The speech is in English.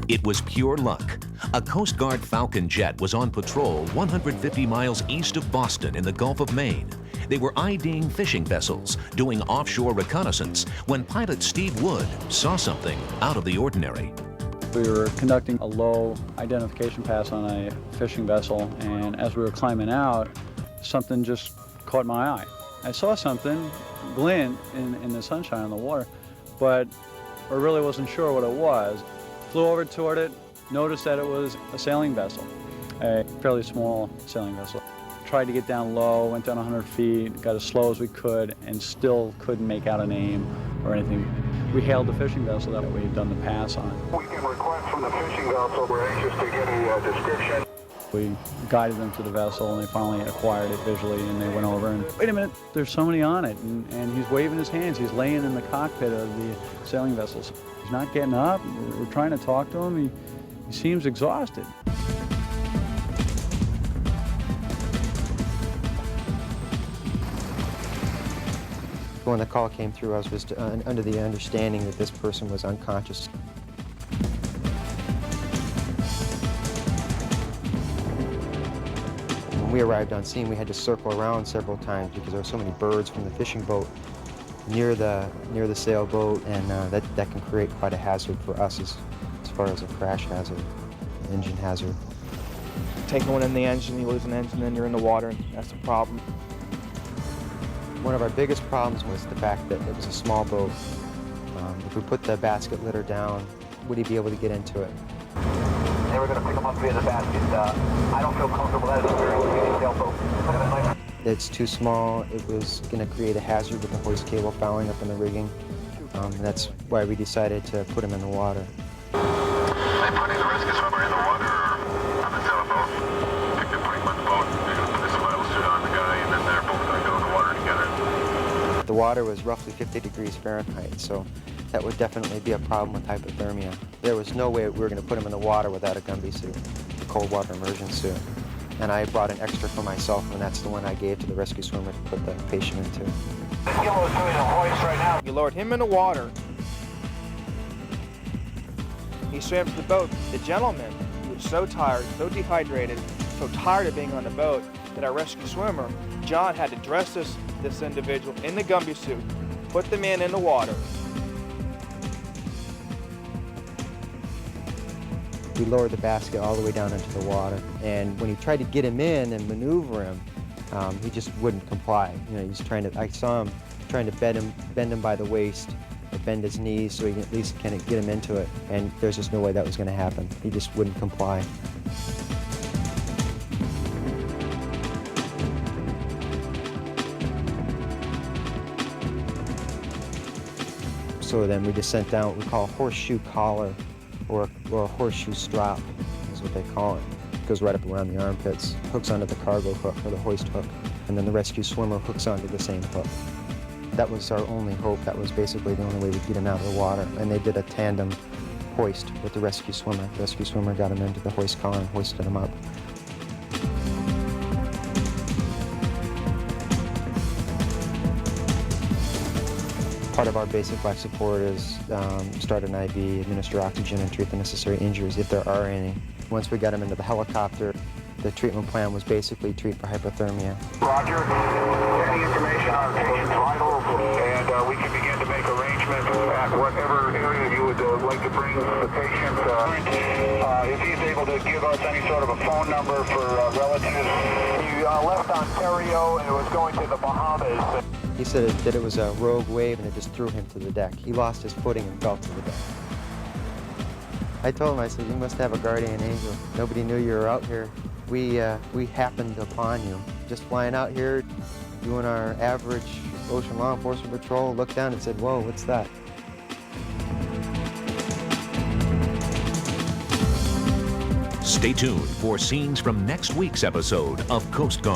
It was pure luck. A Coast Guard Falcon Jet was on patrol 150 miles east of Boston in the Gulf of Maine. They were IDing fishing vessels, doing offshore reconnaissance, when pilot Steve Wood saw something out of the ordinary. We were conducting a low identification pass on a fishing vessel, and as we were climbing out, something just caught my eye. I saw something glint in the sunshine on the water, but I really wasn't sure what it was. Flew over toward it, noticed that it was a sailing vessel, a fairly small sailing vessel. Tried to get down low, went down 100 feet, got as slow as we could, and still couldn't make out a name or anything. We hailed the fishing vessel that we had done the pass on. We can request from the fishing vessel. We're anxious to get a description. We guided them to the vessel, and they finally acquired it visually, and they went over and, wait a minute, there's somebody on it, and he's waving his hands. He's laying in the cockpit of the sailing vessels. He's not getting up. We're trying to talk to him. He seems exhausted. When the call came through, I was just under the understanding that this person was unconscious. When we arrived on scene, we had to circle around several times because there were so many birds from the fishing boat near the sailboat, and that can create quite a hazard for us as far as a crash hazard, engine hazard. Take one in the engine, you lose an engine, then you're in the water, and that's a problem. One of our biggest problems was the fact that it was a small boat. If we put the basket litter down, would he be able to get into it? They were going to pick him up via the basket. I don't feel comfortable that it's a very heavy sailboat. It's too small. It was going to create a hazard with the hoist cable fouling up in the rigging. That's why we decided to put him in the water. They putting the rescue swimmer in the water or on the sailboat? I think they're putting him on the boat. They're going to put the survival suit on the guy, and then they're both going to go in the water together. The water was roughly 50 degrees Fahrenheit, so that would definitely be a problem with hypothermia. There was no way we were going to put him in the water without a Gumby suit, a cold water immersion suit. And I brought an extra for myself, and that's the one I gave to the rescue swimmer to put the patient into. Gillo's doing a hoist right now. You lowered him in the water. He swam to the boat. The gentleman, he was so tired, so dehydrated, so tired of being on the boat, that our rescue swimmer, John, had to dress this individual in the Gumby suit, put the man in the water. We lowered the basket all the way down into the water, and when he tried to get him in and maneuver him, he just wouldn't comply. You know, I saw him trying to bend him by the waist, or bend his knees so he can at least kind of get him into it, and there's just no way that was going to happen. He just wouldn't comply. So then we just sent down what we call a horseshoe collar, or a horseshoe strap is what they call it. It goes right up around the armpits, hooks onto the cargo hook or the hoist hook, and then the rescue swimmer hooks onto the same hook. That was our only hope. That was basically the only way we'd get him out of the water. And they did a tandem hoist with the rescue swimmer. The rescue swimmer got him into the hoist collar and hoisted him up. Part of our basic life support is start an IV, administer oxygen, and treat the necessary injuries if there are any. Once we got him into the helicopter, the treatment plan was basically treat for hypothermia. Roger. Any information on patient's vitals, and we can begin to make arrangements at whatever area you would like to bring the patient. If he's able to give us any sort of a phone number for relatives. He left Ontario and was going to the Bahamas. He said that it was a rogue wave and it just threw him to the deck. He lost his footing and fell to the deck. I told him, I said, you must have a guardian angel. Nobody knew you were out here. We happened upon you. Just flying out here, doing our average ocean law enforcement patrol, looked down and said, whoa, what's that? Stay tuned for scenes from next week's episode of Coast Guard.